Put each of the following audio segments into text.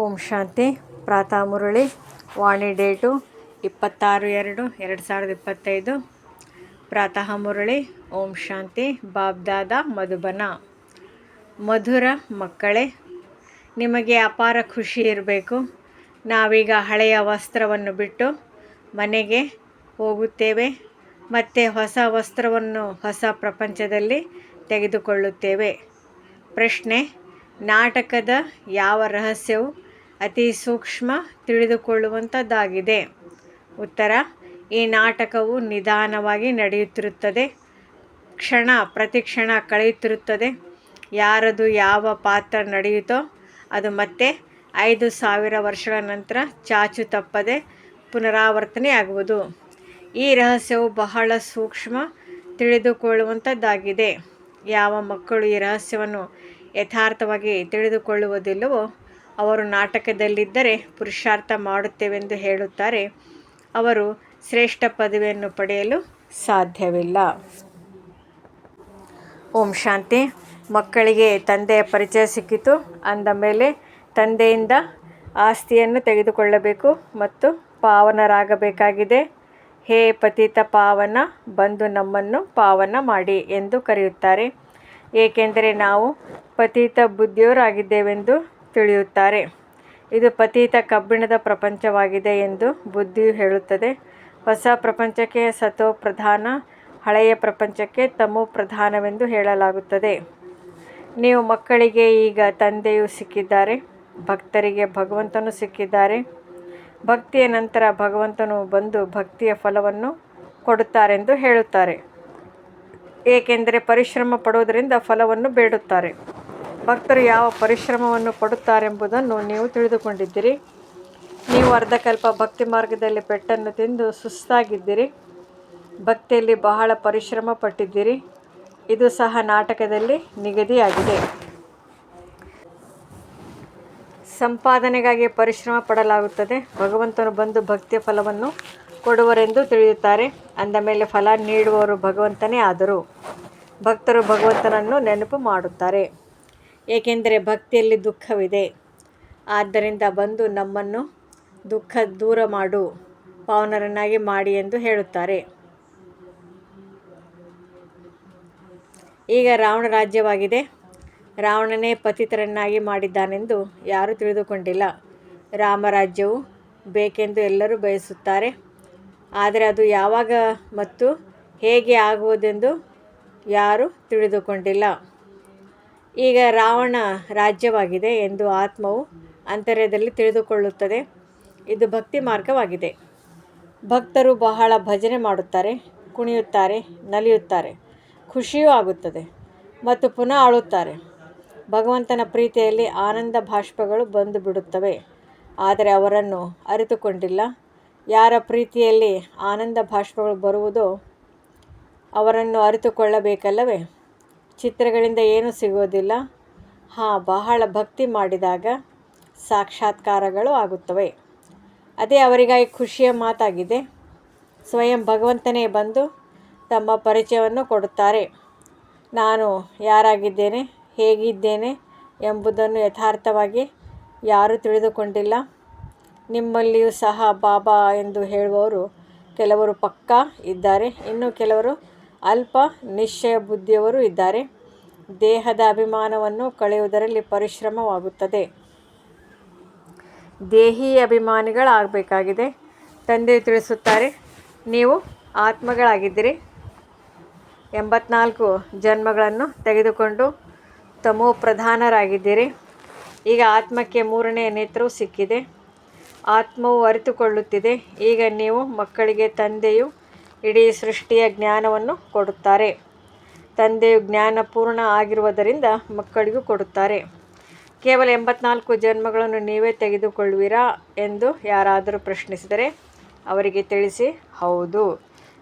ಓಂ ಶಾಂತಿ. ಪ್ರಾತಃ ಮುರಳಿ. ವಾಣಿ date 26/2/2025. ಪ್ರಾತಃ ಮುರಳಿ. ಓಂ ಶಾಂತಿ. ಬಾಬ್ದಾದ ಮಧುಬನ. ಮಧುರ ಮಕ್ಕಳೇ, ನಿಮಗೆ ಅಪಾರ ಖುಷಿ ಇರಬೇಕು. ನಾವೀಗ ಹಳೆಯ ವಸ್ತ್ರವನ್ನು ಬಿಟ್ಟು ಮನೆಗೆ ಹೋಗುತ್ತೇವೆ ಮತ್ತು ಹೊಸ ವಸ್ತ್ರವನ್ನು ಹೊಸ ಪ್ರಪಂಚದಲ್ಲಿ ತೆಗೆದುಕೊಳ್ಳುತ್ತೇವೆ. ಪ್ರಶ್ನೆ: ನಾಟಕದ ಯಾವ ರಹಸ್ಯವು ಅತಿ ಸೂಕ್ಷ್ಮ ತಿಳಿದುಕೊಳ್ಳುವಂಥದ್ದಾಗಿದೆ? ಉತ್ತರ: ಈ ನಾಟಕವು ನಿಧಾನವಾಗಿ ನಡೆಯುತ್ತಿರುತ್ತದೆ, ಕ್ಷಣ ಪ್ರತಿ ಕ್ಷಣ ಕಳೆಯುತ್ತಿರುತ್ತದೆ. ಯಾರದು ಯಾವ ಪಾತ್ರ ನಡೆಯುತ್ತೋ ಅದು ಮತ್ತೆ 5000 ವರ್ಷಗಳ ನಂತರ ಚಾಚು ತಪ್ಪದೆ ಪುನರಾವರ್ತನೆಯಾಗುವುದು. ಈ ರಹಸ್ಯವು ಬಹಳ ಸೂಕ್ಷ್ಮ ತಿಳಿದುಕೊಳ್ಳುವಂಥದ್ದಾಗಿದೆ. ಯಾವ ಮಕ್ಕಳು ಈ ರಹಸ್ಯವನ್ನು ಯಥಾರ್ಥವಾಗಿ ತಿಳಿದುಕೊಳ್ಳುವುದಿಲ್ಲವೋ ಅವರು ನಾಟಕದಲ್ಲಿದ್ದರೆ ಪುರುಷಾರ್ಥ ಮಾಡುತ್ತೇವೆಂದು ಹೇಳುತ್ತಾರೆ, ಅವರು ಶ್ರೇಷ್ಠ ಪದವಿಯನ್ನು ಪಡೆಯಲು ಸಾಧ್ಯವಿಲ್ಲ. ಓಂ ಶಾಂತಿ. ಮಕ್ಕಳಿಗೆ ತಂದೆಯ ಪರಿಚಯ ಸಿಕ್ಕಿತು ಅಂದ ಮೇಲೆ ತಂದೆಯಿಂದ ಆಸ್ತಿಯನ್ನು ತೆಗೆದುಕೊಳ್ಳಬೇಕು ಮತ್ತು ಪಾವನರಾಗಬೇಕಾಗಿದೆ. ಹೇ ಪತಿತ ಪಾವನ, ಬಂದು ನಮ್ಮನ್ನು ಪಾವನ ಮಾಡಿ ಎಂದು ಕರೆಯುತ್ತಾರೆ, ಏಕೆಂದರೆ ನಾವು ಪತಿತ ಬುದ್ಧಿಯವರಾಗಿದ್ದೇವೆಂದು ತಿಳಿಯುತ್ತಾರೆ. ಇದು ಪತಿತ ಕಬ್ಬಿಣದ ಪ್ರಪಂಚವಾಗಿದೆ ಎಂದು ಬುದ್ಧಿಯು ಹೇಳುತ್ತದೆ. ಹೊಸ ಪ್ರಪಂಚಕ್ಕೆ ಸತೋ ಪ್ರಧಾನ, ಹಳೆಯ ಪ್ರಪಂಚಕ್ಕೆ ತಮೋ ಪ್ರಧಾನವೆಂದು ಹೇಳಲಾಗುತ್ತದೆ. ನೀವು ಮಕ್ಕಳಿಗೆ ಈಗ ತಂದೆಯು ಸಿಕ್ಕಿದ್ದಾರೆ, ಭಕ್ತರಿಗೆ ಭಗವಂತನು ಸಿಕ್ಕಿದ್ದಾರೆ. ಭಕ್ತಿಯ ನಂತರ ಭಗವಂತನು ಬಂದು ಭಕ್ತಿಯ ಫಲವನ್ನು ಕೊಡುತ್ತಾರೆಂದು ಹೇಳುತ್ತಾರೆ, ಏಕೆಂದರೆ ಪರಿಶ್ರಮ ಪಡುವುದರಿಂದ ಫಲವನ್ನು ಬೇಡುತ್ತಾರೆ. ಭಕ್ತರು ಯಾವ ಪರಿಶ್ರಮವನ್ನು ಪಡುತ್ತಾರೆಂಬುದನ್ನು ನೀವು ತಿಳಿದುಕೊಂಡಿದ್ದೀರಿ. ನೀವು ಅರ್ಧಕಲ್ಪ ಭಕ್ತಿ ಮಾರ್ಗದಲ್ಲಿ ಪೆಟ್ಟನ್ನು ತಿಂದು ಸುಸ್ತಾಗಿದ್ದೀರಿ, ಭಕ್ತಿಯಲ್ಲಿ ಬಹಳ ಪರಿಶ್ರಮ ಪಟ್ಟಿದ್ದೀರಿ. ಇದು ಸಹ ನಾಟಕದಲ್ಲಿ ನಿಗದಿಯಾಗಿದೆ. ಸಂಪಾದನೆಗಾಗಿ ಪರಿಶ್ರಮ ಪಡಲಾಗುತ್ತದೆ. ಭಗವಂತನು ಬಂದು ಭಕ್ತಿಯ ಫಲವನ್ನು ಕೊಡುವರೆಂದು ತಿಳಿಯುತ್ತಾರೆ. ಅಂದ ಮೇಲೆ ಫಲ ನೀಡುವವರು ಭಗವಂತನೇ ಆದರು. ಭಕ್ತರು ಭಗವಂತನನ್ನು ನೆನಪು ಮಾಡುತ್ತಾರೆ, ಏಕೆಂದರೆ ಭಕ್ತಿಯಲ್ಲಿ ದುಃಖವಿದೆ. ಆದ್ದರಿಂದ ಬಂದು ನಮ್ಮನ್ನು ದುಃಖ ದೂರ ಮಾಡು, ಪಾವನರನ್ನಾಗಿ ಮಾಡಿ ಎಂದು ಹೇಳುತ್ತಾರೆ. ಈಗ ರಾವಣ ರಾಜ್ಯವಾಗಿದೆ. ರಾವಣನೇ ಪತಿತರನ್ನಾಗಿ ಮಾಡಿದ್ದಾನೆಂದು ಯಾರೂ ತಿಳಿದುಕೊಂಡಿಲ್ಲ. ರಾಮರಾಜ್ಯವು ಬೇಕೆಂದು ಎಲ್ಲರೂ ಬಯಸುತ್ತಾರೆ, ಆದರೆ ಅದು ಯಾವಾಗ ಮತ್ತು ಹೇಗೆ ಆಗುವುದೆಂದು ಯಾರೂ ತಿಳಿದುಕೊಂಡಿಲ್ಲ. ಈಗ ರಾವಣ ರಾಜ್ಯವಾಗಿದೆ ಎಂದು ಆತ್ಮವು ಅಂತರ್ಯದಲ್ಲಿ ತಿಳಿದುಕೊಳ್ಳುತ್ತದೆ. ಇದು ಭಕ್ತಿ ಮಾರ್ಗವಾಗಿದೆ. ಭಕ್ತರು ಬಹಳ ಭಜನೆ ಮಾಡುತ್ತಾರೆ, ಕುಣಿಯುತ್ತಾರೆ, ನಲಿಯುತ್ತಾರೆ, ಖುಷಿಯೂ ಆಗುತ್ತದೆ ಮತ್ತು ಪುನಃ ಅಳುತ್ತಾರೆ. ಭಗವಂತನ ಪ್ರೀತಿಯಲ್ಲಿ ಆನಂದ ಬಾಷ್ಪಗಳು ಬಂದು ಬಿಡುತ್ತವೆ, ಆದರೆ ಅವರನ್ನು ಅರಿತುಕೊಂಡಿಲ್ಲ. ಯಾರ ಪ್ರೀತಿಯಲ್ಲಿ ಆನಂದ ಬಾಷ್ಪಗಳು ಬರುವುದೋ ಅವರನ್ನು ಅರಿತುಕೊಳ್ಳಬೇಕಲ್ಲವೇ? ಚಿತ್ರಗಳಿಂದ ಏನೂ ಸಿಗುವುದಿಲ್ಲ. ಬಹಳ ಭಕ್ತಿ ಮಾಡಿದಾಗ ಸಾಕ್ಷಾತ್ಕಾರಗಳು ಆಗುತ್ತವೆ. ಅದೇ ಅವರಿಗಾಗಿ ಖುಷಿಯ ಮಾತಾಗಿದೆ. ಸ್ವಯಂ ಭಗವಂತನೇ ಬಂದು ತಮ್ಮ ಪರಿಚಯವನ್ನು ಕೊಡುತ್ತಾರೆ. ನಾನು ಯಾರಾಗಿದ್ದೇನೆ, ಹೇಗಿದ್ದೇನೆ ಎಂಬುದನ್ನು ಯಥಾರ್ಥವಾಗಿ ಯಾರೂ ತಿಳಿದುಕೊಂಡಿಲ್ಲ. ನಿಮ್ಮಲ್ಲಿಯೂ ಸಹ ಬಾಬಾ ಎಂದು ಹೇಳುವವರು ಕೆಲವರು ಪಕ್ಕಾ ಇದ್ದಾರೆ, ಇನ್ನು ಕೆಲವರು ಅಲ್ಪ ನಿಶ್ಚಯ ಬುದ್ಧಿಯವರೂ ಇದ್ದಾರೆ. ದೇಹದ ಅಭಿಮಾನವನ್ನು ಕಳೆಯುವುದರಲ್ಲಿ ಪರಿಶ್ರಮವಾಗುತ್ತದೆ. ದೇಹಿ ಅಭಿಮಾನಿಗಳಾಗಬೇಕಾಗಿದೆ. ತಂದೆಯು ತಿಳಿಸುತ್ತಾರೆ, ನೀವು ಆತ್ಮಗಳಾಗಿದ್ದೀರಿ. 84 ಜನ್ಮಗಳನ್ನು ತೆಗೆದುಕೊಂಡು ತಮೋ ಪ್ರಧಾನರಾಗಿದ್ದೀರಿ. ಈಗ ಆತ್ಮಕ್ಕೆ 3ನೇ ನೇತ್ರವು ಸಿಕ್ಕಿದೆ. ಆತ್ಮವು ಅರಿತುಕೊಳ್ಳುತ್ತಿದೆ. ಈಗ ನೀವು ಮಕ್ಕಳಿಗೆ ತಂದೆಯು ಇಡೀ ಸೃಷ್ಟಿಯ ಜ್ಞಾನವನ್ನು ಕೊಡುತ್ತಾರೆ. ತಂದೆಯು ಜ್ಞಾನಪೂರ್ಣ ಆಗಿರುವುದರಿಂದ ಮಕ್ಕಳಿಗೂ ಕೊಡುತ್ತಾರೆ. ಕೇವಲ 84 ಜನ್ಮಗಳನ್ನು ನೀವೇ ತೆಗೆದುಕೊಳ್ಳುವಿರಾ ಎಂದು ಯಾರಾದರೂ ಪ್ರಶ್ನಿಸಿದರೆ ಅವರಿಗೆ ತಿಳಿಸಿ, ಹೌದು,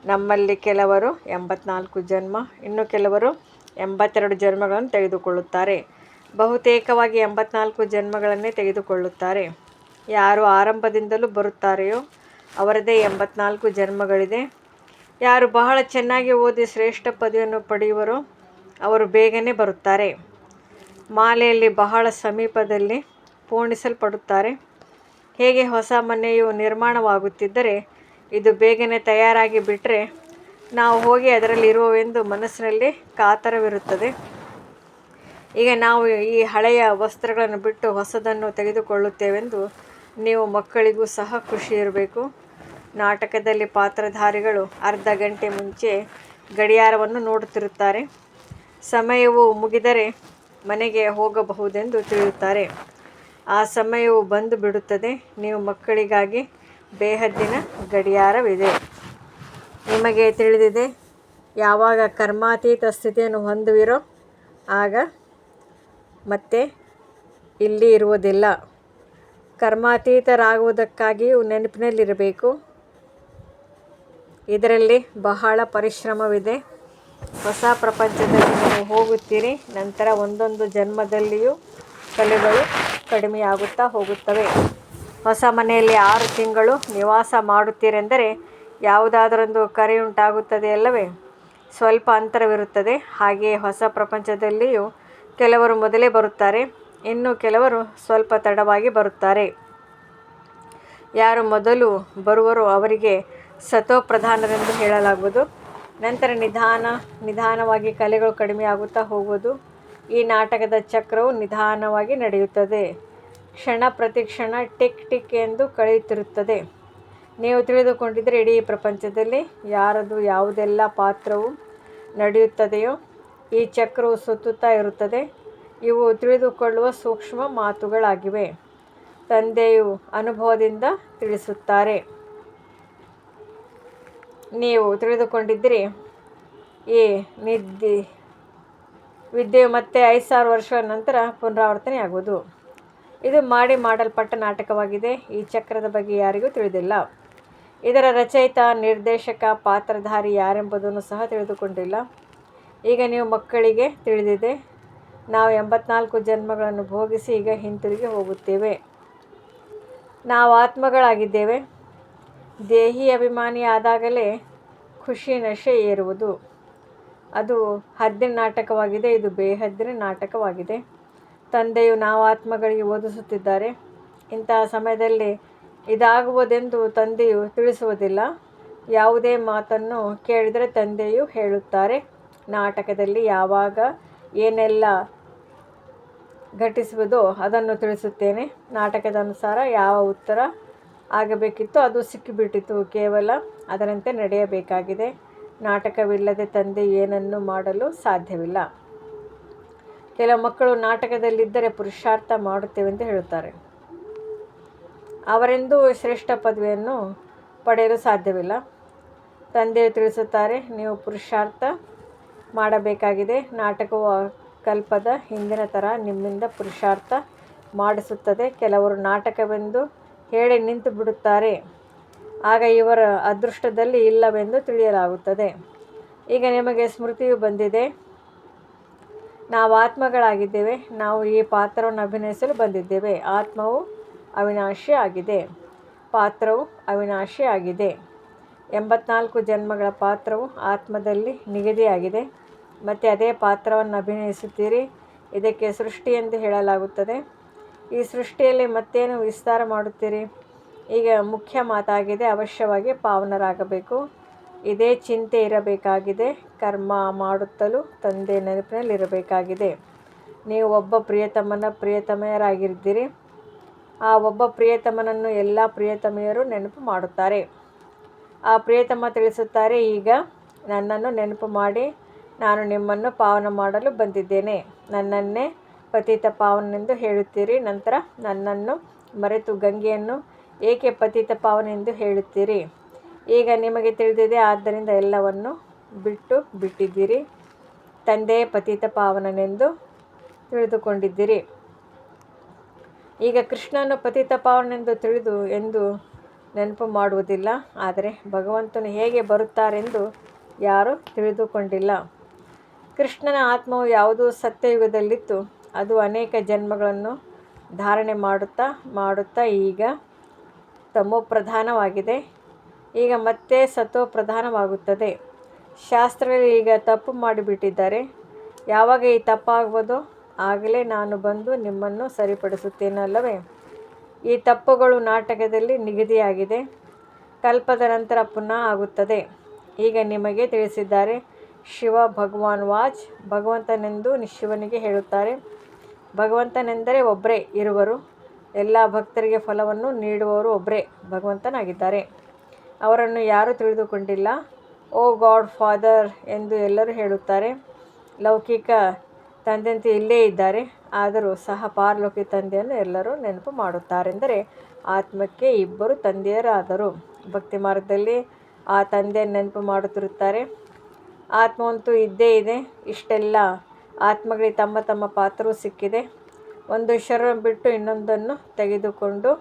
ನಮ್ಮಲ್ಲಿ ಕೆಲವರು 84 ಜನ್ಮ, ಇನ್ನು ಕೆಲವರು 82 ಜನ್ಮಗಳನ್ನು ತೆಗೆದುಕೊಳ್ಳುತ್ತಾರೆ. ಬಹುತೇಕವಾಗಿ 84 ಜನ್ಮಗಳನ್ನೇ ತೆಗೆದುಕೊಳ್ಳುತ್ತಾರೆ. ಯಾರು ಆರಂಭದಿಂದಲೂ ಬರುತ್ತಾರೆಯೋ ಅವರದೇ 84 ಜನ್ಮಗಳಿದೆ. ಯಾರು ಬಹಳ ಚೆನ್ನಾಗಿ ಓದಿ ಶ್ರೇಷ್ಠ ಪದವಿಯನ್ನು ಪಡೆಯುವರೋ ಅವರು ಬೇಗನೆ ಬರುತ್ತಾರೆ. ಮಾಲೆಯಲ್ಲಿ ಬಹಳ ಸಮೀಪದಲ್ಲಿ ಪೂರ್ಣಿಸಲ್ಪಡುತ್ತಾರೆ. ಹೇಗೆ ಹೊಸ ಮನೆಯು ನಿರ್ಮಾಣವಾಗುತ್ತಿದ್ದರೆ ಇದು ಬೇಗನೆ ತಯಾರಾಗಿ ಬಿಟ್ಟರೆ ನಾವು ಹೋಗಿ ಅದರಲ್ಲಿ ಇರುವೆವೆಂದು ಮನಸ್ಸಿನಲ್ಲಿ ಕಾತರವಿರುತ್ತದೆ. ಈಗ ನಾವು ಈ ಹಳೆಯ ವಸ್ತ್ರಗಳನ್ನು ಬಿಟ್ಟು ಹೊಸದನ್ನು ತೆಗೆದುಕೊಳ್ಳುತ್ತೇವೆಂದು ನೀವು ಮಕ್ಕಳಿಗೂ ಸಹ ಖುಷಿ ಇರಬೇಕು. ನಾಟಕದಲ್ಲಿ ಪಾತ್ರಧಾರಿಗಳು ಅರ್ಧ ಗಂಟೆ ಮುಂಚೆ ಗಡಿಯಾರವನ್ನು ನೋಡುತ್ತಿರುತ್ತಾರೆ. ಸಮಯವು ಮುಗಿದರೆ ಮನೆಗೆ ಹೋಗಬಹುದೆಂದು ತಿಳಿಯುತ್ತಾರೆ. ಆ ಸಮಯವು ಬಂದು ಬಿಡುತ್ತದೆ. ನೀವು ಮಕ್ಕಳಿಗಾಗಿ ಬೇಹದ್ದಿನ ಗಡಿಯಾರವಿದೆ. ನಿಮಗೆ ತಿಳಿದಿದೆ, ಯಾವಾಗ ಕರ್ಮಾತೀತ ಸ್ಥಿತಿಯನ್ನು ಹೊಂದುವಿರೋ ಆಗ ಮತ್ತೆ ಇಲ್ಲಿ ಇರುವುದಿಲ್ಲ. ಕರ್ಮಾತೀತರಾಗುವುದಕ್ಕಾಗಿಯೂ ನೆನಪಿನಲ್ಲಿರಬೇಕು. ಇದರಲ್ಲಿ ಬಹಳ ಪರಿಶ್ರಮವಿದೆ. ಹೊಸ ಪ್ರಪಂಚದಲ್ಲಿ ನೀವು ಹೋಗುತ್ತೀರಿ. ನಂತರ ಒಂದೊಂದು ಜನ್ಮದಲ್ಲಿಯೂ ಕಲೆಗಳು ಕಡಿಮೆಯಾಗುತ್ತಾ ಹೋಗುತ್ತವೆ. ಹೊಸ ಮನೆಯಲ್ಲಿ 6 ತಿಂಗಳು ನಿವಾಸ ಮಾಡುತ್ತೀರೆಂದರೆ ಯಾವುದಾದರೊಂದು ಕರೆಯುಂಟಾಗುತ್ತದೆಯಲ್ಲವೇ? ಸ್ವಲ್ಪ ಅಂತರವಿರುತ್ತದೆ. ಹಾಗೆಯೇ ಹೊಸ ಪ್ರಪಂಚದಲ್ಲಿಯೂ ಕೆಲವರು ಮೊದಲೇ ಬರುತ್ತಾರೆ, ಇನ್ನು ಕೆಲವರು ಸ್ವಲ್ಪ ತಡವಾಗಿ ಬರುತ್ತಾರೆ. ಯಾರು ಮೊದಲು ಬರುವರೋ ಅವರಿಗೆ ಸತೋಪ್ರಧಾನರೆಂದು ಹೇಳಲಾಗುವುದು. ನಂತರ ನಿಧಾನವಾಗಿ ಕಲೆಗಳು ಕಡಿಮೆಯಾಗುತ್ತಾ ಹೋಗುವುದು. ಈ ನಾಟಕದ ಚಕ್ರವು ನಿಧಾನವಾಗಿ ನಡೆಯುತ್ತದೆ. ಕ್ಷಣ ಪ್ರತಿ ಕ್ಷಣ ಟಿಕ್ ಟಿಕ್ ಎಂದು ಕಳೆಯುತ್ತಿರುತ್ತದೆ. ನೀವು ತಿಳಿದುಕೊಂಡಿದ್ದರೆ ಇಡೀ ಪ್ರಪಂಚದಲ್ಲಿ ಯಾರದು ಯಾವುದೆಲ್ಲ ಪಾತ್ರವು ನಡೆಯುತ್ತದೆಯೋ ಈ ಚಕ್ರವು ಸುತ್ತುತ್ತಾ ಇರುತ್ತದೆ. ಇವು ತಿಳಿದುಕೊಳ್ಳುವ ಸೂಕ್ಷ್ಮ ಮಾತುಗಳಾಗಿವೆ. ತಂದೆಯು ಅನುಭವದಿಂದ ತಿಳಿಸುತ್ತಾರೆ. ನೀವು ತಿಳಿದುಕೊಂಡಿದ್ದೀರಿ, ಈ ವಿದ್ಯೆಯು ಮತ್ತೆ 5,000 ವರ್ಷಗಳ ನಂತರ ಪುನರಾವರ್ತನೆಯಾಗುವುದು. ಇದು ಮಾಡಲ್ಪಟ್ಟ ನಾಟಕವಾಗಿದೆ. ಈ ಚಕ್ರದ ಬಗ್ಗೆ ಯಾರಿಗೂ ತಿಳಿದಿಲ್ಲ. ಇದರ ರಚಯಿತ, ನಿರ್ದೇಶಕ, ಪಾತ್ರಧಾರಿ ಯಾರೆಂಬುದನ್ನು ಸಹ ತಿಳಿದುಕೊಂಡಿಲ್ಲ. ಈಗ ನೀವು ಮಕ್ಕಳಿಗೆ ತಿಳಿದಿದೆ. ನಾವು 84 ಜನ್ಮಗಳನ್ನು ಭೋಗಿಸಿ ಈಗ ಹಿಂತಿರುಗಿ ಹೋಗುತ್ತೇವೆ. ನಾವು ಆತ್ಮಗಳಾಗಿದ್ದೇವೆ. ದೇಹಿ ಅಭಿಮಾನಿ ಆದಾಗಲೇ ಖುಷಿ ನಶೆ ಏರುವುದು. ಅದು ಹದ್ದಿನ ನಾಟಕವಾಗಿದೆ. ಇದು ಬೇಹದ್ದಿನ ನಾಟಕವಾಗಿದೆ. ತಂದೆಯು ನಾವು ಆತ್ಮಗಳಿಗೆ ಓದಿಸುತ್ತಿದ್ದಾರೆ. ಇಂತಹ ಸಮಯದಲ್ಲಿ ಇದಾಗುವುದೆಂದು ತಂದೆಯು ತಿಳಿಸುವುದಿಲ್ಲ. ಯಾವುದೇ ಮಾತನ್ನು ಕೇಳಿದರೆ ತಂದೆಯು ಹೇಳುತ್ತಾರೆ. ನಾಟಕದಲ್ಲಿ ಯಾವಾಗ ಏನೆಲ್ಲ ಘಟಿಸುವುದೋ ಅದನ್ನು ತಿಳಿಸುತ್ತೇನೆ. ನಾಟಕದ ಅನುಸಾರ ಯಾವ ಉತ್ತರ ಆಗಬೇಕಿತ್ತೋ ಅದು ಸಿಕ್ಕಿಬಿಟ್ಟಿತು. ಕೇವಲ ಅದರಂತೆ ನಡೆಯಬೇಕಾಗಿದೆ. ನಾಟಕವಿಲ್ಲದೆ ತಂದೆಯು ಏನನ್ನೂ ಮಾಡಲು ಸಾಧ್ಯವಿಲ್ಲ. ಕೆಲವು ಮಕ್ಕಳು ನಾಟಕದಲ್ಲಿದ್ದರೆ ಪುರುಷಾರ್ಥ ಮಾಡುತ್ತೇವೆಂದು ಹೇಳುತ್ತಾರೆ. ಅವರೆಂದೂ ಶ್ರೇಷ್ಠ ಪದವಿಯನ್ನು ಪಡೆಯಲು ಸಾಧ್ಯವಿಲ್ಲ. ತಂದೆಯು ತಿಳಿಸುತ್ತಾರೆ, ನೀವು ಪುರುಷಾರ್ಥ ಮಾಡಬೇಕಾಗಿದೆ. ನಾಟಕವು ಕಲ್ಪದ ಹಿಂದಿನ ಥರ ನಿಮ್ಮಿಂದ ಪುರುಷಾರ್ಥ ಮಾಡಿಸುತ್ತದೆ. ಕೆಲವರು ನಾಟಕವೆಂದು ಹೇಳಿ ನಿಂತು ಬಿಡುತ್ತಾರೆ. ಆಗ ಇವರ ಅದೃಷ್ಟದಲ್ಲಿ ಇಲ್ಲವೆಂದು ತಿಳಿಯಲಾಗುತ್ತದೆ. ಈಗ ನಿಮಗೆ ಸ್ಮೃತಿಯು ಬಂದಿದೆ. ನಾವು ಆತ್ಮಗಳಾಗಿದ್ದೇವೆ. ನಾವು ಈ ಪಾತ್ರವನ್ನು ಅಭಿನಯಿಸಲು ಬಂದಿದ್ದೇವೆ. ಆತ್ಮವು ಅವಿನಾಶಿ ಆಗಿದೆ. ಪಾತ್ರವು ಅವಿನಾಶಿ ಆಗಿದೆ. 84 ಜನ್ಮಗಳ ಪಾತ್ರವು ಆತ್ಮದಲ್ಲಿ ನಿಗದಿಯಾಗಿದೆ. ಮತ್ತು ಅದೇ ಪಾತ್ರವನ್ನು ಅಭಿನಯಿಸುತ್ತೀರಿ. ಇದಕ್ಕೆ ಸೃಷ್ಟಿ ಎಂದು ಹೇಳಲಾಗುತ್ತದೆ. ಈ ಸೃಷ್ಟಿಯಲ್ಲಿ ಮತ್ತೇನು ವಿಸ್ತಾರ ಮಾಡುತ್ತೀರಿ? ಈಗ ಮುಖ್ಯ ಮಾತಾಗಿದೆ, ಅವಶ್ಯವಾಗಿ ಪಾವನರಾಗಬೇಕು. ಇದೇ ಚಿಂತೆ ಇರಬೇಕಾಗಿದೆ. ಕರ್ಮ ಮಾಡುತ್ತಲೂ ತಂದೆ ನೆನಪಿನಲ್ಲಿರಬೇಕಾಗಿದೆ. ನೀವು ಒಬ್ಬ ಪ್ರಿಯತಮನ ಪ್ರಿಯತಮೆಯರಾಗಿದ್ದೀರಿ. ಆ ಒಬ್ಬ ಪ್ರಿಯತಮನನ್ನು ಎಲ್ಲ ಪ್ರಿಯತಮೆಯರು ನೆನಪು ಮಾಡುತ್ತಾರೆ. ಆ ಪ್ರಿಯತಮ ತಿಳಿಸುತ್ತಾರೆ, ಈಗ ನನ್ನನ್ನು ನೆನಪು ಮಾಡಿ, ನಾನು ನಿಮ್ಮನ್ನು ಪಾವನ ಮಾಡಲು ಬಂದಿದ್ದೇನೆ. ನನ್ನನ್ನೇ ಪತಿತ ಪಾವನೆಂದು ಹೇಳುತ್ತೀರಿ. ನಂತರ ನನ್ನನ್ನು ಮರೆತು ಗಂಗೆಯನ್ನು ಏಕೆ ಪತಿತ ಪಾವನ ಎಂದು ಹೇಳುತ್ತೀರಿ? ಈಗ ನಿಮಗೆ ತಿಳಿದಿದೆ, ಆದ್ದರಿಂದ ಎಲ್ಲವನ್ನು ಬಿಟ್ಟಿದ್ದೀರಿ. ತಂದೆಯೇ ಪತಿತ ಪಾವನನೆಂದು ತಿಳಿದುಕೊಂಡಿದ್ದೀರಿ. ಈಗ ಕೃಷ್ಣನು ಪತಿತ ಪಾವನನೆಂದು ತಿಳಿದು ಎಂದು ನೆನಪು ಮಾಡುವುದಿಲ್ಲ. ಆದರೆ ಭಗವಂತನು ಹೇಗೆ ಬರುತ್ತಾರೆಂದು ಯಾರೂ ತಿಳಿದುಕೊಂಡಿಲ್ಲ. ಕೃಷ್ಣನ ಆತ್ಮವು ಯಾವುದೋ ಸತ್ಯಯುಗದಲ್ಲಿತ್ತು. ಅದು ಅನೇಕ ಜನ್ಮಗಳನ್ನು ಧಾರಣೆ ಮಾಡುತ್ತಾ ಈಗ ತಮೋಪ್ರಧಾನವಾಗಿದೆ. ಈಗ ಮತ್ತೆ ಸತೋಪ್ರಧಾನವಾಗುತ್ತದೆ. ಶಾಸ್ತ್ರದಲ್ಲಿ ಈಗ ತಪ್ಪು ಮಾಡಿಬಿಟ್ಟಿದ್ದಾರೆ. ಯಾವಾಗ ಈ ತಪ್ಪಾಗುವುದೋ ಆಗಲೇ ನಾನು ಬಂದು ನಿಮ್ಮನ್ನು ಸರಿಪಡಿಸುತ್ತೇನಲ್ಲವೇ? ಈ ತಪ್ಪುಗಳು ನಾಟಕದಲ್ಲಿ ನಿಗದಿಯಾಗಿದೆ, ಕಲ್ಪದ ನಂತರ ಪುನಃ ಆಗುತ್ತದೆ. ಈಗ ನಿಮಗೆ ತಿಳಿಸಿದ್ದಾರೆ. ಶಿವ ಭಗವಾನ್ ವಾಚ್. ಭಗವಂತನೆಂದು ಶಿವನಿಗೆ ಹೇಳುತ್ತಾರೆ. ಭಗವಂತನೆಂದರೆ ಒಬ್ಬರೇ ಇರುವರು. ಎಲ್ಲ ಭಕ್ತರಿಗೆ ಫಲವನ್ನು ನೀಡುವವರು ಒಬ್ಬರೇ ಭಗವಂತನಾಗಿದ್ದಾರೆ. ಅವರನ್ನು ಯಾರೂ ತಿಳಿದುಕೊಂಡಿಲ್ಲ. ಓ ಗಾಡ್ ಫಾದರ್ ಎಂದು ಎಲ್ಲರೂ ಹೇಳುತ್ತಾರೆ. ಲೌಕಿಕ ತಂದೆಯಂತೆ ಇಲ್ಲೇ ಇದ್ದಾರೆ, ಆದರೂ ಸಹ ಪಾರಲೌಕಿಕ ತಂದೆಯನ್ನು ಎಲ್ಲರೂ ನೆನಪು ಮಾಡುತ್ತಾರೆಂದರೆ ಆತ್ಮಕ್ಕೆ ಇಬ್ಬರು ತಂದೆಯರಾದರು. ಭಕ್ತಿ ಮಾರ್ಗದಲ್ಲಿ ಆ ತಂದೆಯನ್ನು ನೆನಪು ಮಾಡುತ್ತಿರುತ್ತಾರೆ. ಆತ್ಮವಂತೂ ಇದ್ದೇ ಇದೆ. ಇಷ್ಟೆಲ್ಲ ಆತ್ಮಗಳಿಗೆ ತಮ್ಮ ತಮ್ಮ ಪಾತ್ರವೂ ಸಿಕ್ಕಿದೆ. ಒಂದು ಶರೀರ ಬಿಟ್ಟು ಇನ್ನೊಂದನ್ನು ತೆಗೆದುಕೊಂಡು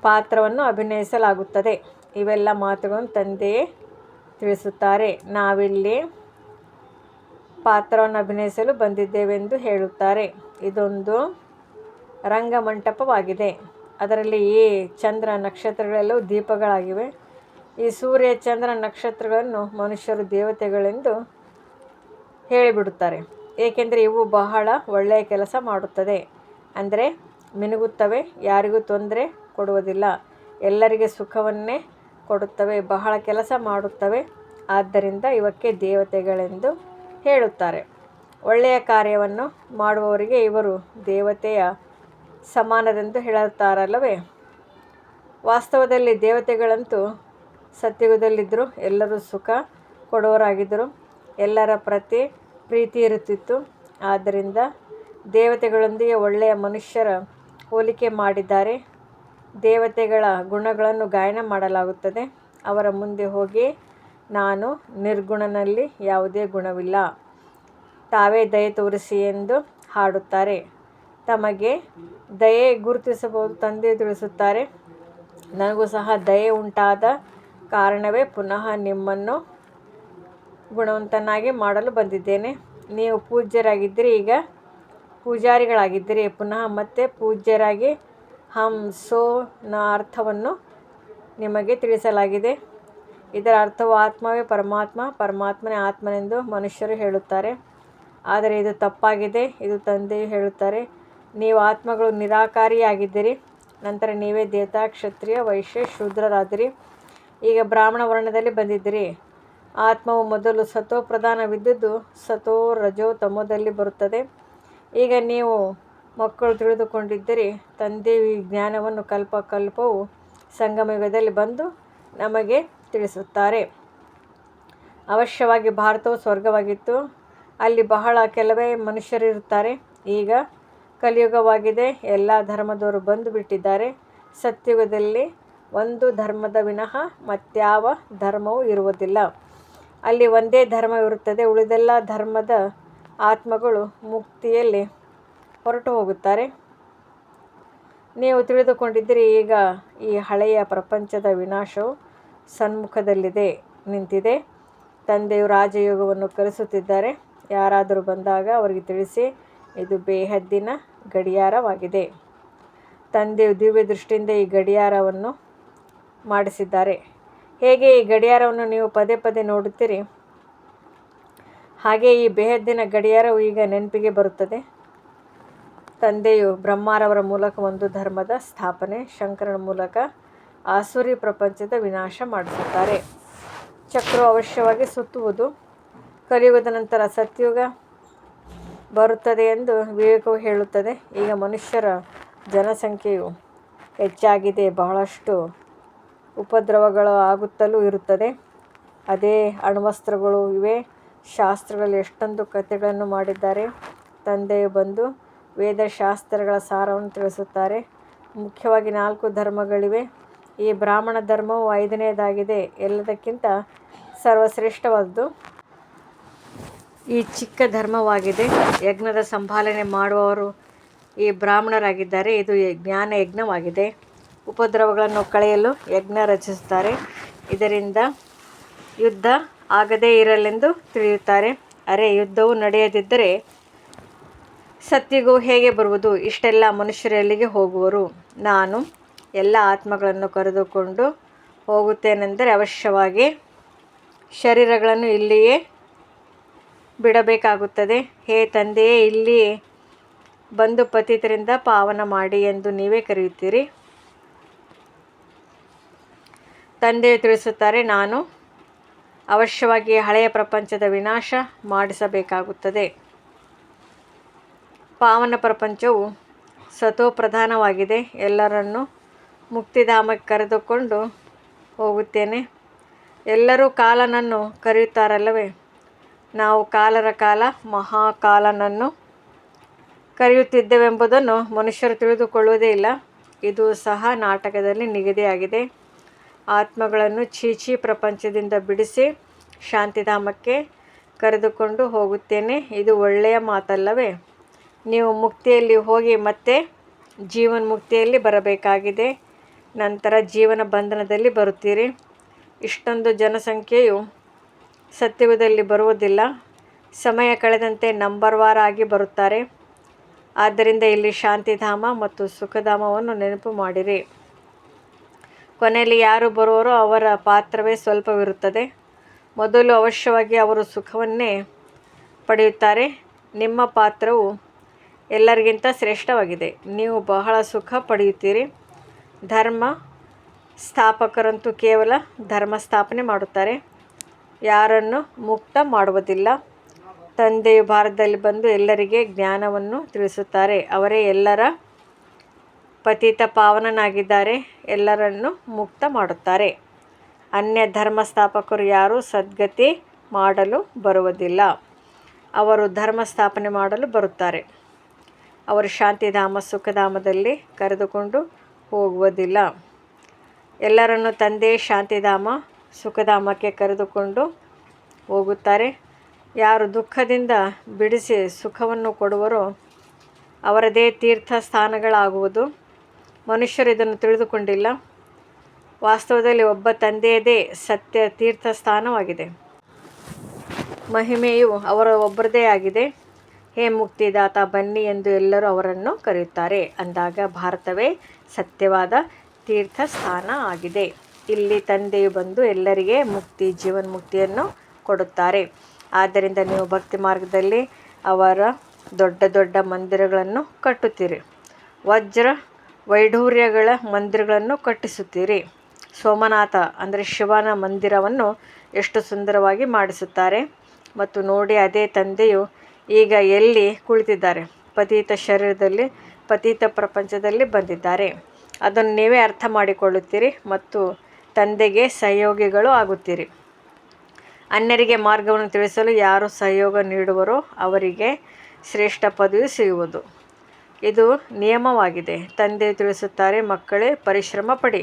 ಪಾತ್ರವನ್ನು ಅಭಿನಯಿಸಲಾಗುತ್ತದೆ. ಇವೆಲ್ಲ ಮಾತುಗಳನ್ನು ತಂದೆಯೇ ತಿಳಿಸುತ್ತಾರೆ. ನಾವಿಲ್ಲಿ ಪಾತ್ರವನ್ನು ಅಭಿನಯಿಸಲು ಬಂದಿದ್ದೇವೆಂದು ಹೇಳುತ್ತಾರೆ. ಇದೊಂದು ರಂಗಮಂಟಪವಾಗಿದೆ. ಅದರಲ್ಲಿ ಈ ಚಂದ್ರ ನಕ್ಷತ್ರಗಳೆಲ್ಲವೂ ದೀಪಗಳಾಗಿವೆ. ಈ ಸೂರ್ಯ ಚಂದ್ರ ನಕ್ಷತ್ರಗಳನ್ನು ಮನುಷ್ಯರು ದೇವತೆಗಳೆಂದು ಹೇಳಿಬಿಡುತ್ತಾರೆ. ಏಕೆಂದರೆ ಇವು ಬಹಳ ಒಳ್ಳೆಯ ಕೆಲಸ ಮಾಡುತ್ತದೆ. ಅಂದರೆ ಮಿನುಗುತ್ತವೆ, ಯಾರಿಗೂ ತೊಂದರೆ ಕೊಡುವುದಿಲ್ಲ, ಎಲ್ಲರಿಗೆ ಸುಖವನ್ನೇ ಕೊಡುತ್ತವೆ, ಬಹಳ ಕೆಲಸ ಮಾಡುತ್ತವೆ. ಆದ್ದರಿಂದ ಇವಕ್ಕೆ ದೇವತೆಗಳೆಂದು ಹೇಳುತ್ತಾರೆ. ಒಳ್ಳೆಯ ಕಾರ್ಯವನ್ನು ಮಾಡುವವರಿಗೆ ಇವರು ದೇವತೆಯ ಸಮಾನರೆಂದು ಹೇಳುತ್ತಾರಲ್ಲವೇ? ವಾಸ್ತವದಲ್ಲಿ ದೇವತೆಗಳಂತೂ ಸತ್ಯುಗದಲ್ಲಿದ್ದರು. ಎಲ್ಲರೂ ಸುಖ ಕೊಡುವವರಾಗಿದ್ದರು. ಎಲ್ಲರ ಪ್ರತಿ ಪ್ರೀತಿ ಇರುತ್ತಿತ್ತು. ಆದ್ದರಿಂದ ದೇವತೆಗಳೊಂದಿಗೆ ಒಳ್ಳೆಯ ಮನುಷ್ಯರ ಹೋಲಿಕೆ ಮಾಡಿದ್ದಾರೆ. ದೇವತೆಗಳ ಗುಣಗಳನ್ನು ಗಾಯನ ಮಾಡಲಾಗುತ್ತದೆ. ಅವರ ಮುಂದೆ ಹೋಗಿ, ನಾನು ನಿರ್ಗುಣನಲ್ಲಿ ಯಾವುದೇ ಗುಣವಿಲ್ಲ, ತಾವೇ ದಯೆ ತೋರಿಸಿ ಎಂದು ಹಾಡುತ್ತಾರೆ. ತಮಗೆ ದಯೆ ಗುರುತಿಸಬಹುದು. ತಂದೆ ತಿಳಿಸುತ್ತಾರೆ, ನನಗೂ ಸಹ ದಯೆ ಉಂಟಾದ ಕಾರಣವೇ ಪುನಃ ನಿಮ್ಮನ್ನು ಗುಣವಂತನಾಗಿ ಮಾಡಲು ಬಂದಿದ್ದೇನೆ. ನೀವು ಪೂಜ್ಯರಾಗಿದ್ದಿರಿ, ಈಗ ಪೂಜಾರಿಗಳಾಗಿದ್ದೀರಿ. ಪುನಃ ಮತ್ತೆ ಪೂಜ್ಯರಾಗಿ ನ ಅರ್ಥವನ್ನು ನಿಮಗೆ ತಿಳಿಸಲಾಗಿದೆ. ಇದರ ಅರ್ಥವು ಆತ್ಮವೇ ಪರಮಾತ್ಮ, ಪರಮಾತ್ಮನೇ ಆತ್ಮನೆಂದು ಮನುಷ್ಯರು ಹೇಳುತ್ತಾರೆ. ಆದರೆ ಇದು ತಪ್ಪಾಗಿದೆ. ಇದು ತಂದೆಯು ಹೇಳುತ್ತಾರೆ. ನೀವು ಆತ್ಮಗಳು ನಿರಾಕಾರಿಯಾಗಿದ್ದೀರಿ. ನಂತರ ನೀವೇ ದೇವತಾ, ಕ್ಷತ್ರಿಯ, ವೈಶ್ಯ, ಶೂದ್ರರಾದಿರಿ. ಈಗ ಬ್ರಾಹ್ಮಣ ವರ್ಣದಲ್ಲಿ ಬಂದಿದ್ದೀರಿ. ಆತ್ಮವು ಮೊದಲು ಸತೋ ಪ್ರಧಾನವಿದ್ದದ್ದು ಸತೋ ರಜೋ ತಮೋದಲ್ಲಿ ಬರುತ್ತದೆ. ಈಗ ನೀವು ಮಕ್ಕಳು ತಿಳಿದುಕೊಂಡಿದ್ದೀರಿ. ತಂದೆಯು ಈ ಜ್ಞಾನವನ್ನು ಕಲ್ಪವು ಸಂಗಮಯುಗದಲ್ಲಿ ಬಂದು ನಮಗೆ ತಿಳಿಸುತ್ತಾರೆ. ಅವಶ್ಯವಾಗಿ ಭಾರತವು ಸ್ವರ್ಗವಾಗಿತ್ತು. ಅಲ್ಲಿ ಬಹಳ ಕೆಲವೇ ಮನುಷ್ಯರಿರುತ್ತಾರೆ. ಈಗ ಕಲಿಯುಗವಾಗಿದೆ. ಎಲ್ಲ ಧರ್ಮದವರು ಬಂದು ಬಿಟ್ಟಿದ್ದಾರೆ. ಸತ್ಯುಗದಲ್ಲಿ ಒಂದು ಧರ್ಮದ ವಿನಃ ಮತ್ಯಾವ ಧರ್ಮವೂ ಇರುವುದಿಲ್ಲ. ಅಲ್ಲಿ ಒಂದೇ ಧರ್ಮವಿರುತ್ತದೆ. ಉಳಿದೆಲ್ಲ ಧರ್ಮದ ಆತ್ಮಗಳು ಮುಕ್ತಿಯಲ್ಲಿ ಹೊರಟು ಹೋಗುತ್ತಾರೆ. ನೀವು ತಿಳಿದುಕೊಂಡಿದ್ದೀರಿ. ಈಗ ಈ ಹಳೆಯ ಪ್ರಪಂಚದ ವಿನಾಶವು ಸನ್ಮುಖದಲ್ಲಿದೆ ನಿಂತಿದೆ. ತಂದೆಯು ರಾಜಯೋಗವನ್ನು ಕಲಿಸುತ್ತಿದ್ದಾರೆ. ಯಾರಾದರೂ ಬಂದಾಗ ಅವರಿಗೆ ತಿಳಿಸಿ, ಇದು ಬೇಹದ್ದಿನ ಗಡಿಯಾರವಾಗಿದೆ. ತಂದೆಯು ದಿವ್ಯ ದೃಷ್ಟಿಯಿಂದ ಈ ಗಡಿಯಾರವನ್ನು ಮಾಡಿಸಿದ್ದಾರೆ. ಹೇಗೆ ಈ ಗಡಿಯಾರವನ್ನು ನೀವು ಪದೇ ಪದೇ ನೋಡುತ್ತೀರಿ, ಹಾಗೆ ಈ ಬೇಹದ್ದಿನ ಗಡಿಯಾರವು ಈಗ ನೆನಪಿಗೆ ಬರುತ್ತದೆ. ತಂದೆಯು ಬ್ರಹ್ಮರವರ ಮೂಲಕ ಒಂದು ಧರ್ಮದ ಸ್ಥಾಪನೆ, ಶಂಕರನ ಮೂಲಕ ಆಸುರಿ ಪ್ರಪಂಚದ ವಿನಾಶ ಮಾಡಿಸುತ್ತಾರೆ. ಚಕ್ರವು ಅವಶ್ಯವಾಗಿ ಸುತ್ತುವುದು. ಕಲಿಯುಗದ ನಂತರ ಸತ್ಯುಗ ಬರುತ್ತದೆ ಎಂದು ವಿವೇಕವು ಹೇಳುತ್ತದೆ. ಈಗ ಮನುಷ್ಯರ ಜನಸಂಖ್ಯೆಯು ಹೆಚ್ಚಾಗಿದೆ. ಬಹಳಷ್ಟು ಉಪದ್ರವಗಳು ಆಗುತ್ತಲೂ ಇರುತ್ತದೆ. ಅದೇ ಅಣ್ವಸ್ತ್ರಗಳು ಇವೆ. ಶಾಸ್ತ್ರಗಳಲ್ಲಿ ಎಷ್ಟೊಂದು ಕಥೆಗಳನ್ನು ಮಾಡಿದ್ದಾರೆ. ತಂದೆಯು ಬಂದು ವೇದಶಾಸ್ತ್ರಗಳ ಸಾರವನ್ನು ತಿಳಿಸುತ್ತಾರೆ. ಮುಖ್ಯವಾಗಿ 4 ಧರ್ಮಗಳಿವೆ. ಈ ಬ್ರಾಹ್ಮಣ ಧರ್ಮವು 5ನೇದಾಗಿದೆ, ಎಲ್ಲದಕ್ಕಿಂತ ಸರ್ವಶ್ರೇಷ್ಠವಾದುದು. ಈ ಚಿಕ್ಕ ಧರ್ಮವಾಗಿದೆ. ಯಜ್ಞದ ಸಂಭಾಲನೆ ಮಾಡುವವರು ಈ ಬ್ರಾಹ್ಮಣರಾಗಿದ್ದಾರೆ. ಇದು ಜ್ಞಾನ ಯಜ್ಞವಾಗಿದೆ. ಉಪದ್ರವಗಳನ್ನು ಕಳೆಯಲು ಯಜ್ಞ ರಚಿಸುತ್ತಾರೆ. ಇದರಿಂದ ಯುದ್ಧ ಆಗದೇ ಇರಲೆಂದು ತಿಳಿಯುತ್ತಾರೆ. ಅರೆ, ಯುದ್ಧವು ನಡೆಯದಿದ್ದರೆ ಸತ್ಯುಗವು ಹೇಗೆ ಬರುವುದು? ಇಷ್ಟೆಲ್ಲ ಮನುಷ್ಯರು ಎಲ್ಲಿಗೆ ಹೋಗುವರು? ನಾನು ಎಲ್ಲ ಆತ್ಮಗಳನ್ನು ಕರೆದುಕೊಂಡು ಹೋಗುತ್ತೇನೆಂದರೆ ಅವಶ್ಯವಾಗಿ ಶರೀರಗಳನ್ನು ಇಲ್ಲಿಯೇ ಬಿಡಬೇಕಾಗುತ್ತದೆ. ಹೇ ತಂದೆಯೇ, ಇಲ್ಲಿ ಬಂದು ಪತಿತರಿಂದ ಪಾವನ ಮಾಡಿ ಎಂದು ನೀವೇ ಕರೆಯುತ್ತೀರಿ. ತಂದೆಯು ತಿಳಿಸುತ್ತಾರೆ, ನಾನು ಅವಶ್ಯವಾಗಿ ಹಳೆಯ ಪ್ರಪಂಚದ ವಿನಾಶ ಮಾಡಿಸಬೇಕಾಗುತ್ತದೆ. ಪಾವನ ಪ್ರಪಂಚವು ಸತೋಪ್ರಧಾನವಾಗಿದೆ. ಎಲ್ಲರನ್ನೂ ಮುಕ್ತಿಧಾಮಕ್ಕೆ ಕರೆದುಕೊಂಡು ಹೋಗುತ್ತೇನೆ. ಎಲ್ಲರೂ ಕಾಲನನ್ನು ಕರೆಯುತ್ತಾರಲ್ಲವೇ? ನಾವು ಕಾಲರ ಕಾಲ ಮಹಾಕಾಲನನ್ನು ಕರೆಯುತ್ತಿದ್ದೇವೆಂಬುದನ್ನು ಮನುಷ್ಯರು ತಿಳಿದುಕೊಳ್ಳುವುದೇ ಇಲ್ಲ. ಇದು ಸಹ ನಾಟಕದಲ್ಲಿ ನಿಗದಿಯಾಗಿದೆ. ಆತ್ಮಗಳನ್ನು ಚೀಚಿ ಪ್ರಪಂಚದಿಂದ ಬಿಡಿಸಿ ಶಾಂತಿಧಾಮಕ್ಕೆ ಕರೆದುಕೊಂಡು ಹೋಗುತ್ತೇನೆ. ಇದು ಒಳ್ಳೆಯ ಮಾತಲ್ಲವೇ? ನೀವು ಮುಕ್ತಿಯಲ್ಲಿ ಹೋಗಿ ಮತ್ತೆ ಜೀವನ್ಮುಕ್ತಿಯಲ್ಲಿ ಬರಬೇಕಾಗಿದೆ. ನಂತರ ಜೀವನ ಬಂಧನದಲ್ಲಿ ಬರುತ್ತೀರಿ. ಇಷ್ಟೊಂದು ಜನಸಂಖ್ಯೆಯು ಸತ್ಯುಗದಲ್ಲಿ ಬರುವುದಿಲ್ಲ. ಸಮಯ ಕಳೆದಂತೆ ನಂಬರ್ವಾರ್ ಆಗಿ ಬರುತ್ತಾರೆ. ಆದ್ದರಿಂದ ಇಲ್ಲಿ ಶಾಂತಿಧಾಮ ಮತ್ತು ಸುಖಧಾಮವನ್ನು ನೆನಪು ಮಾಡಿರಿ. ಕೊನೆಯಲ್ಲಿ ಯಾರು ಬರುವರೋ ಅವರ ಪಾತ್ರವೇ ಸ್ವಲ್ಪವಿರುತ್ತದೆ. ಮೊದಲು ಅವಶ್ಯವಾಗಿ ಅವರು ಸುಖವನ್ನೇ ಪಡೆಯುತ್ತಾರೆ. ನಿಮ್ಮ ಪಾತ್ರವು ಎಲ್ಲರಿಗಿಂತ ಶ್ರೇಷ್ಠವಾಗಿದೆ. ನೀವು ಬಹಳ ಸುಖ ಪಡೆಯುತ್ತೀರಿ. ಧರ್ಮ ಸ್ಥಾಪಕರಂತೂ ಕೇವಲ ಧರ್ಮ ಸ್ಥಾಪನೆ ಮಾಡುತ್ತಾರೆ, ಯಾರನ್ನು ಮುಕ್ತ ಮಾಡುವುದಿಲ್ಲ. ತಂದೆಯು ಭಾರತದಲ್ಲಿ ಬಂದು ಎಲ್ಲರಿಗೆ ಜ್ಞಾನವನ್ನು ತಿಳಿಸುತ್ತಾರೆ. ಅವರೇ ಎಲ್ಲರ ಪತಿತ ಪಾವನನಾಗಿದ್ದಾರೆ. ಎಲ್ಲರನ್ನು ಮುಕ್ತ ಮಾಡುತ್ತಾರೆ. ಅನ್ಯ ಧರ್ಮ ಸ್ಥಾಪಕರು ಯಾರೂ ಸದ್ಗತಿ ಮಾಡಲು ಬರುವುದಿಲ್ಲ. ಅವರು ಧರ್ಮ ಸ್ಥಾಪನೆ ಮಾಡಲು ಬರುತ್ತಾರೆ. ಅವರು ಶಾಂತಿಧಾಮ ಸುಖಧಾಮದಲ್ಲಿ ಕರೆದುಕೊಂಡು ಹೋಗುವುದಿಲ್ಲ. ಎಲ್ಲರನ್ನು ತಂದೆ ಶಾಂತಿಧಾಮ ಸುಖಧಾಮಕ್ಕೆ ಕರೆದುಕೊಂಡು ಹೋಗುತ್ತಾರೆ. ಯಾರು ದುಃಖದಿಂದ ಬಿಡಿಸಿ ಸುಖವನ್ನು ಕೊಡುವರೋ ಅವರದೇ ತೀರ್ಥ ಸ್ಥಾನಗಳಾಗುವುದು. ಮನುಷ್ಯರು ಇದನ್ನು ತಿಳಿದುಕೊಂಡಿಲ್ಲ. ವಾಸ್ತವದಲ್ಲಿ ಒಬ್ಬ ತಂದೆಯದೇ ಸತ್ಯ ತೀರ್ಥಸ್ಥಾನವಾಗಿದೆ. ಮಹಿಮೆಯು ಅವರ ಒಬ್ಬರದೇ ಆಗಿದೆ. ಹೇ ಮುಕ್ತಿದಾತ, ಬನ್ನಿ ಎಂದು ಎಲ್ಲರೂ ಅವರನ್ನು ಕರೆಯುತ್ತಾರೆ. ಅಂದಾಗ ಭಾರತವೇ ಸತ್ಯವಾದ ತೀರ್ಥಸ್ಥಾನ ಆಗಿದೆ. ಇಲ್ಲಿ ತಂದೆಯು ಬಂದು ಎಲ್ಲರಿಗೆ ಮುಕ್ತಿ ಜೀವನ್ಮುಕ್ತಿಯನ್ನು ಕೊಡುತ್ತಾರೆ. ಆದ್ದರಿಂದ ನೀವು ಭಕ್ತಿ ಮಾರ್ಗದಲ್ಲಿ ಅವರ ದೊಡ್ಡ ದೊಡ್ಡ ಮಂದಿರಗಳನ್ನು ಕಟ್ಟುತ್ತೀರಿ. ವಜ್ರ ವೈಢೂರ್ಯಗಳ ಮಂದಿರಗಳನ್ನು ಕಟ್ಟಿಸುತ್ತೀರಿ. ಸೋಮನಾಥ ಅಂದರೆ ಶಿವನ ಮಂದಿರವನ್ನು ಎಷ್ಟು ಸುಂದರವಾಗಿ ಮಾಡಿಸುತ್ತಾರೆ. ಮತ್ತು ನೋಡಿ, ಅದೇ ತಂದೆಯು ಈಗ ಎಲ್ಲಿ ಕುಳಿತಿದ್ದಾರೆ? ಪತಿತ ಶರೀರದಲ್ಲಿ ಪತಿತ ಪ್ರಪಂಚದಲ್ಲಿ ಬಂದಿದ್ದಾರೆ. ಅದನ್ನು ನೀವೇ ಅರ್ಥ ಮಾಡಿಕೊಳ್ಳುತ್ತೀರಿ ಮತ್ತು ತಂದೆಗೆ ಸಹಯೋಗಿಗಳು ಆಗುತ್ತೀರಿ. ಅನ್ಯರಿಗೆ ಮಾರ್ಗವನ್ನು ತಿಳಿಸಲು ಯಾರು ಸಹಯೋಗ ನೀಡುವರೋ ಅವರಿಗೆ ಶ್ರೇಷ್ಠ ಪದವಿ ಸಿಗುವುದು. ಇದು ನಿಯಮವಾಗಿದೆ. ತಂದೆಯು ತಿಳಿಸುತ್ತಾರೆ, ಮಕ್ಕಳೇ, ಪರಿಶ್ರಮ ಪಡಿ.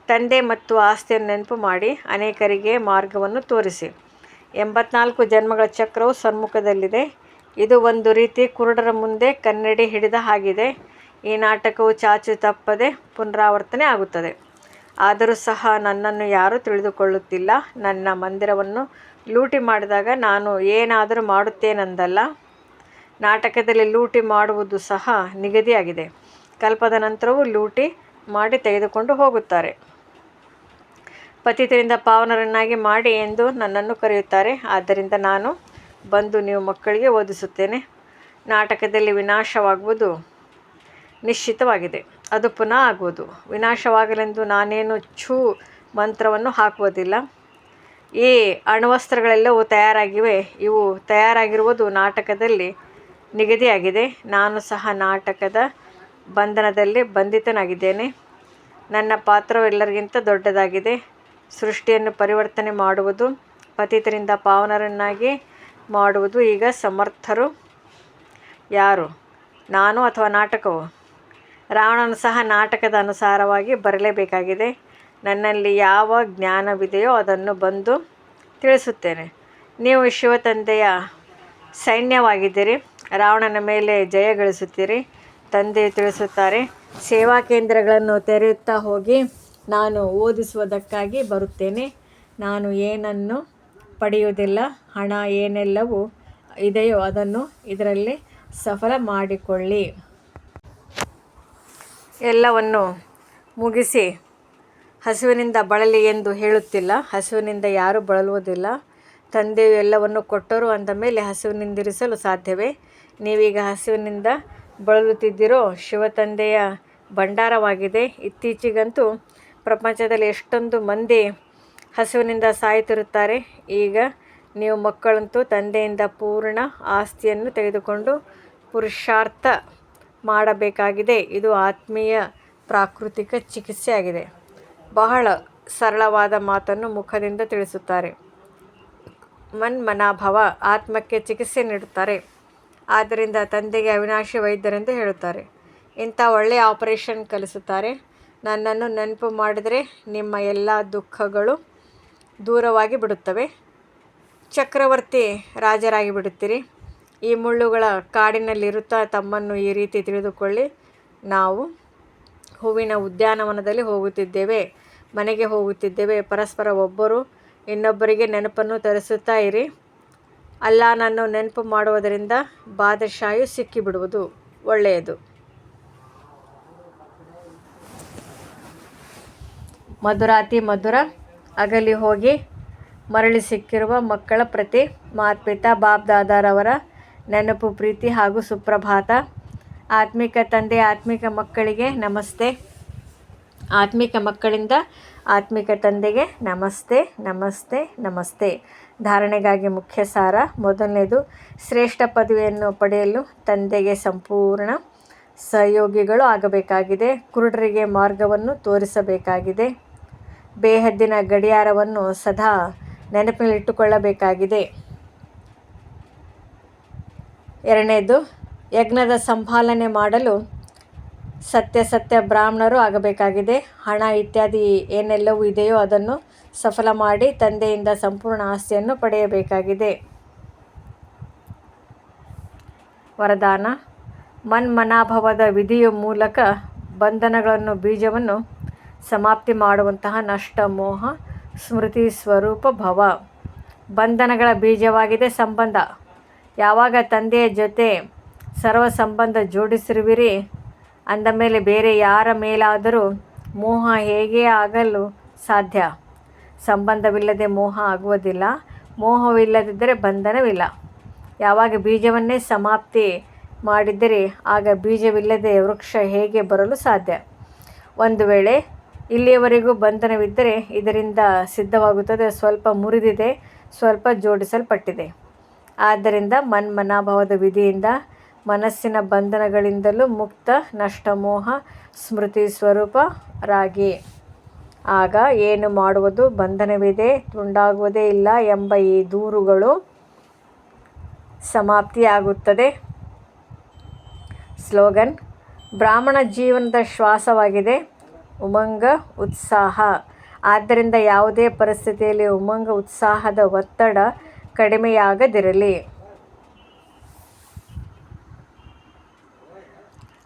ತಂದೆ ಮತ್ತು ಆಸ್ತಿಯನ್ನು ನೆನಪು ಮಾಡಿ ಅನೇಕರಿಗೆ ಮಾರ್ಗವನ್ನು ತೋರಿಸಿ. 84 ಜನ್ಮಗಳ ಚಕ್ರವು ಸನ್ಮುಖದಲ್ಲಿದೆ. ಇದು ಒಂದು ರೀತಿ ಕುರುಡರ ಮುಂದೆ ಕನ್ನಡಿ ಹಿಡಿದ ಹಾಗಿದೆ. ಈ ನಾಟಕವು ಚಾಚು ತಪ್ಪದೆ ಪುನರಾವರ್ತನೆ ಆಗುತ್ತದೆ. ಆದರೂ ಸಹ ನನ್ನನ್ನು ಯಾರೂ ತಿಳಿದುಕೊಳ್ಳುತ್ತಿಲ್ಲ. ನನ್ನ ಮಂದಿರವನ್ನು ಲೂಟಿ ಮಾಡಿದಾಗ ನಾನು ಏನಾದರೂ ಮಾಡುತ್ತೇನೆಂದಲ್ಲ. ನಾಟಕದಲ್ಲಿ ಲೂಟಿ ಮಾಡುವುದು ಸಹ ನಿಗದಿಯಾಗಿದೆ. ಕಲ್ಪದ ನಂತರವೂ ಲೂಟಿ ಮಾಡಿ ತೆಗೆದುಕೊಂಡು ಹೋಗುತ್ತಾರೆ. ಪತಿತರಿಂದ ಪಾವನರನ್ನಾಗಿ ಮಾಡಿ ಎಂದು ನನ್ನನ್ನು ಕರೆಯುತ್ತಾರೆ. ಆದ್ದರಿಂದ ನಾನು ಬಂದು ನೀವು ಮಕ್ಕಳಿಗೆ ಓದಿಸುತ್ತೇನೆ. ನಾಟಕದಲ್ಲಿ ವಿನಾಶವಾಗುವುದು ನಿಶ್ಚಿತವಾಗಿದೆ. ಅದು ಪುನಃ ಆಗುವುದು. ವಿನಾಶವಾಗಲೆಂದು ನಾನೇನು ಛೂ ಮಂತ್ರವನ್ನು ಹಾಕುವುದಿಲ್ಲ. ಈ ಅಣ್ವಸ್ತ್ರಗಳೆಲ್ಲವೂ ತಯಾರಾಗಿವೆ. ಇವು ತಯಾರಾಗಿರುವುದು ನಾಟಕದಲ್ಲಿ ನಿಗದಿಯಾಗಿದೆ. ನಾನು ಸಹ ನಾಟಕದ ಬಂಧನದಲ್ಲಿ ಬಂಧಿತನಾಗಿದ್ದೇನೆ. ನನ್ನ ಪಾತ್ರವು ಎಲ್ಲರಿಗಿಂತ ದೊಡ್ಡದಾಗಿದೆ. ಸೃಷ್ಟಿಯನ್ನು ಪರಿವರ್ತನೆ ಮಾಡುವುದು, ಪತಿತರಿಂದ ಪಾವನರನ್ನಾಗಿ ಮಾಡುವುದು. ಈಗ ಸಮರ್ಥರು ಯಾರು? ನಾನು ಅಥವಾ ನಾಟಕವು? ರಾವಣನು ಸಹ ನಾಟಕದ ಅನುಸಾರವಾಗಿ ಬರಲೇಬೇಕಾಗಿದೆ. ನನ್ನಲ್ಲಿ ಯಾವ ಜ್ಞಾನವಿದೆಯೋ ಅದನ್ನು ಬಂದು ತಿಳಿಸುತ್ತೇನೆ. ನೀವು ಶಿವತಂದೆಯ ಸೈನ್ಯವಾಗಿದ್ದೀರಿ. ರಾವಣನ ಮೇಲೆ ಜಯ ಗಳಿಸುತ್ತೀರಿ. ತಂದೆಯು ತಿಳಿಸುತ್ತಾರೆ, ಸೇವಾ ಕೇಂದ್ರಗಳನ್ನು ತೆರೆಯುತ್ತಾ ಹೋಗಿ. ನಾನು ಓದಿಸುವುದಕ್ಕಾಗಿ ಬರುತ್ತೇನೆ. ನಾನು ಏನನ್ನು ಪಡೆಯುವುದಿಲ್ಲ. ಹಣ ಏನೆಲ್ಲವೂ ಇದೆಯೋ ಅದನ್ನು ಇದರಲ್ಲಿ ಸಫಲ ಮಾಡಿಕೊಳ್ಳಿ. ಎಲ್ಲವನ್ನು ಮುಗಿಸಿ ಹಸುವಿನಿಂದ ಬಳಲಿ ಎಂದು ಹೇಳುತ್ತಿಲ್ಲ. ಹಸುವಿನಿಂದ ಯಾರೂ ಬಳಲುವುದಿಲ್ಲ. ತಂದೆಯು ಎಲ್ಲವನ್ನು ಕೊಟ್ಟರು ಅಂದ ಮೇಲೆ ಹಸಿವಿನಿಂದಿರಿಸಲು ಸಾಧ್ಯವೇ? ನೀವೀಗ ಹಸಿವಿನಿಂದ ಬಳಲುತ್ತಿದ್ದೀರೋ? ಶಿವತಂದೆಯ ಭಂಡಾರವಾಗಿದೆ. ಇತ್ತೀಚೆಗಂತೂ ಪ್ರಪಂಚದಲ್ಲಿ ಎಷ್ಟೊಂದು ಮಂದಿ ಹಸಿವಿನಿಂದ ಸಾಯುತ್ತಿರುತ್ತಾರೆ. ಈಗ ನೀವು ಮಕ್ಕಳಂತೂ ತಂದೆಯಿಂದ ಪೂರ್ಣ ಆಸ್ತಿಯನ್ನು ತೆಗೆದುಕೊಂಡು ಪುರುಷಾರ್ಥ ಮಾಡಬೇಕಾಗಿದೆ. ಇದು ಆತ್ಮೀಯ ಪ್ರಾಕೃತಿಕ ಚಿಕಿತ್ಸೆ ಆಗಿದೆ. ಬಹಳ ಸರಳವಾದ ಮಾತನ್ನು ಮುಖದಿಂದ ತಿಳಿಸುತ್ತಾರೆ. ಮನ್ಮನಾಭವ ಆತ್ಮಕ್ಕೆ ಚಿಕಿತ್ಸೆ ನೀಡುತ್ತಾರೆ. ಆದ್ದರಿಂದ ತಂದೆಗೆ ಅವಿನಾಶಿ ವೈದ್ಯರೆಂದು ಹೇಳುತ್ತಾರೆ. ಇಂಥ ಒಳ್ಳೆಯ ಆಪರೇಷನ್ ಕಲಿಸುತ್ತಾರೆ. ನನ್ನನ್ನು ನೆನಪು ಮಾಡಿದರೆ ನಿಮ್ಮ ಎಲ್ಲ ದುಃಖಗಳು ದೂರವಾಗಿ ಬಿಡುತ್ತವೆ. ಚಕ್ರವರ್ತಿ ರಾಜರಾಗಿ ಬಿಡುತ್ತೀರಿ. ಈ ಮುಳ್ಳುಗಳ ಕಾಡಿನಲ್ಲಿರುತ್ತಾ ತಮ್ಮನ್ನು ಈ ರೀತಿ ತಿಳಿದುಕೊಳ್ಳಿ. ನಾವು ಹೂವಿನ ಉದ್ಯಾನವನದಲ್ಲಿ ಹೋಗುತ್ತಿದ್ದೇವೆ, ಮನೆಗೆ ಹೋಗುತ್ತಿದ್ದೇವೆ. ಪರಸ್ಪರ ಒಬ್ಬರು ಇನ್ನೊಬ್ಬರಿಗೆ ನೆನಪನ್ನು ತರಿಸುತ್ತಾ ಇರಿ. ಅಲ್ಲಾಹನನ್ನು ನೆನಪು ಮಾಡುವುದರಿಂದ ಬಾದಶಾಹಿ ಸಿಕ್ಕಿಬಿಡುವುದು ಒಳ್ಳೆಯದು. ಮಧುರಾತಿ ಮಧುರ ಅಗಲಿ ಹೋಗಿ ಮರಳಿ ಸಿಕ್ಕಿರುವ ಮಕ್ಕಳ ಪ್ರತಿ ಮಾತ್ಪಿತಾ ಬಾಪ್ ದಾದಾರವರ ನೆನಪು, ಪ್ರೀತಿ ಹಾಗೂ ಸುಪ್ರಭಾತ. ಆತ್ಮಿಕ ತಂದೆ ಆತ್ಮಿಕ ಮಕ್ಕಳಿಗೆ ನಮಸ್ತೆ. ಆತ್ಮಿಕ ಮಕ್ಕಳಿಂದ ಆತ್ಮಿಕ ತಂದೆಗೆ ನಮಸ್ತೆ ನಮಸ್ತೆ ನಮಸ್ತೆ. ಧಾರಣೆಗಾಗಿ ಮುಖ್ಯ ಸಾರ. ಮೊದಲನೇದು, ಶ್ರೇಷ್ಠ ಪದವಿಯನ್ನು ಪಡೆಯಲು ತಂದೆಗೆ ಸಂಪೂರ್ಣ ಸಹಯೋಗಿಗಳು ಆಗಬೇಕಾಗಿದೆ. ಕುರುಡರಿಗೆ ಮಾರ್ಗವನ್ನು ತೋರಿಸಬೇಕಾಗಿದೆ. ಬೇಹದ್ದಿನ ಗಡಿಯಾರವನ್ನು ಸದಾ ನೆನಪಿನಲ್ಲಿಟ್ಟುಕೊಳ್ಳಬೇಕಾಗಿದೆ. ಎರಡನೇದು, ಯಜ್ಞದ ಸಂಪಾಲನೆ ಮಾಡಲು ಸತ್ಯ ಬ್ರಾಹ್ಮಣರು ಆಗಬೇಕಾಗಿದೆ. ಹಣ ಇತ್ಯಾದಿ ಏನೆಲ್ಲವೂ ಇದೆಯೋ ಅದನ್ನು ಸಫಲ ಮಾಡಿ ತಂದೆಯಿಂದ ಸಂಪೂರ್ಣ ಆಸ್ತಿಯನ್ನು ಪಡೆಯಬೇಕಾಗಿದೆ. ವರದಾನ. ಮನ್ಮನಾಭವದ ವಿಧಿಯ ಮೂಲಕ ಬಂಧನಗಳನ್ನು ಬೀಜವನ್ನು ಸಮಾಪ್ತಿ ಮಾಡುವಂತಹ ನಷ್ಟ ಮೋಹ ಸ್ಮೃತಿ ಸ್ವರೂಪ ಭವ. ಬಂಧನಗಳ ಬೀಜವಾಗಿದೆ ಸಂಬಂಧ. ಯಾವಾಗ ತಂದೆಯ ಜೊತೆ ಸರ್ವ ಸಂಬಂಧ ಜೋಡಿಸಿರುವಿರಿ ಅಂದ ಮೇಲೆ ಬೇರೆ ಯಾರ ಮೇಲಾದರೂ ಮೋಹ ಹೇಗೆ ಆಗಲು ಸಾಧ್ಯ? ಸಂಬಂಧವಿಲ್ಲದೆ ಮೋಹ ಆಗುವುದಿಲ್ಲ. ಮೋಹವಿಲ್ಲದಿದ್ದರೆ ಬಂಧನವಿಲ್ಲ. ಯಾವಾಗ ಬೀಜವನ್ನೇ ಸಮಾಪ್ತಿ ಮಾಡಿದ್ದರೆ ಆಗ ಬೀಜವಿಲ್ಲದೆ ವೃಕ್ಷ ಹೇಗೆ ಬರಲು ಸಾಧ್ಯ? ಒಂದು ವೇಳೆ ಇಲ್ಲಿಯವರೆಗೂ ಬಂಧನವಿದ್ದರೆ ಇದರಿಂದ ಸಿದ್ಧವಾಗುತ್ತದೆ, ಸ್ವಲ್ಪ ಮುರಿದಿದೆ, ಸ್ವಲ್ಪ ಜೋಡಿಸಲ್ಪಟ್ಟಿದೆ. ಆದ್ದರಿಂದ ಮನ್ಮನಾಭವದ ವಿಧಿಯಿಂದ ಮನಸ್ಸಿನ ಬಂಧನಗಳಿಂದಲೂ ಮುಕ್ತ ನಷ್ಟಮೋಹ ಸ್ಮೃತಿ ಸ್ವರೂಪರಾಗಿ. ಆಗ ಏನು ಮಾಡುವುದು? ಬಂಧನವಿದೆ, ತುಂಡಾಗುವುದೇ ಇಲ್ಲ ಎಂಬ ಈ ದೂರುಗಳು ಸಮಾಪ್ತಿಯಾಗುತ್ತದೆ. ಸ್ಲೋಗನ್. ಬ್ರಾಹ್ಮಣ ಜೀವನದ ಶ್ವಾಸವಾಗಿದೆ ಉಮಂಗ ಉತ್ಸಾಹ. ಆದ್ದರಿಂದ ಯಾವುದೇ ಪರಿಸ್ಥಿತಿಯಲ್ಲಿ ಉಮಂಗ ಉತ್ಸಾಹದ ಒತ್ತಡ ಕಡಿಮೆಯಾಗದಿರಲಿ.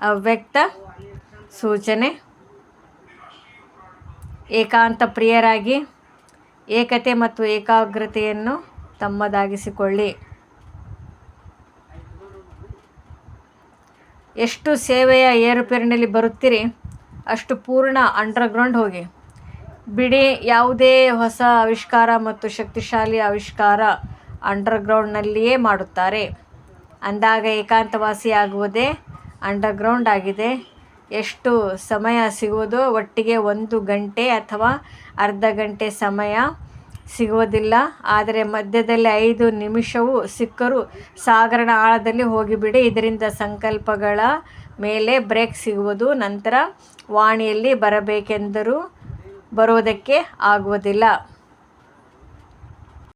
ಅವ್ಯಕ್ತ ಸೂಚನೆ. ಏಕಾಂತ ಪ್ರಿಯರಾಗಿ ಏಕತೆ ಮತ್ತು ಏಕಾಗ್ರತೆಯನ್ನು ತಮ್ಮದಾಗಿಸಿಕೊಳ್ಳಿ. ಎಷ್ಟು ಸೇವೆಯ ಏರುಪೇರಿನಲ್ಲಿ ಬರುತ್ತೀರಿ ಅಷ್ಟು ಪೂರ್ಣ ಅಂಡರ್ಗ್ರೌಂಡ್ ಹೋಗಿ ಬಿಡಿ. ಯಾವುದೇ ಹೊಸ ಆವಿಷ್ಕಾರ ಮತ್ತು ಶಕ್ತಿಶಾಲಿ ಆವಿಷ್ಕಾರ ಅಂಡರ್ಗ್ರೌಂಡ್ನಲ್ಲಿಯೇ ಮಾಡುತ್ತಾರೆ. ಅಂದಾಗ ಏಕಾಂತವಾಸಿಯಾಗುವುದೇ ಅಂಡರ್ಗ್ರೌಂಡ್ ಆಗಿದೆ. ಎಷ್ಟು ಸಮಯ ಸಿಗುವುದೋ ಒಟ್ಟಿಗೆ 1 ಗಂಟೆ ಅಥವಾ ಅರ್ಧ ಗಂಟೆ ಸಮಯ ಸಿಗುವುದಿಲ್ಲ. ಆದರೆ ಮಧ್ಯದಲ್ಲಿ 5 ನಿಮಿಷವೂ ಸಿಕ್ಕರೂ ಸಾಗರನ ಆಳದಲ್ಲಿ ಹೋಗಿಬಿಡಿ. ಇದರಿಂದ ಸಂಕಲ್ಪಗಳ ಮೇಲೆ ಬ್ರೇಕ್ ಸಿಗುವುದು. ನಂತರ ವಾಣಿಯಲ್ಲಿ ಬರಬೇಕೆಂದರೂ ಬರುವುದಕ್ಕೆ ಆಗುವುದಿಲ್ಲ.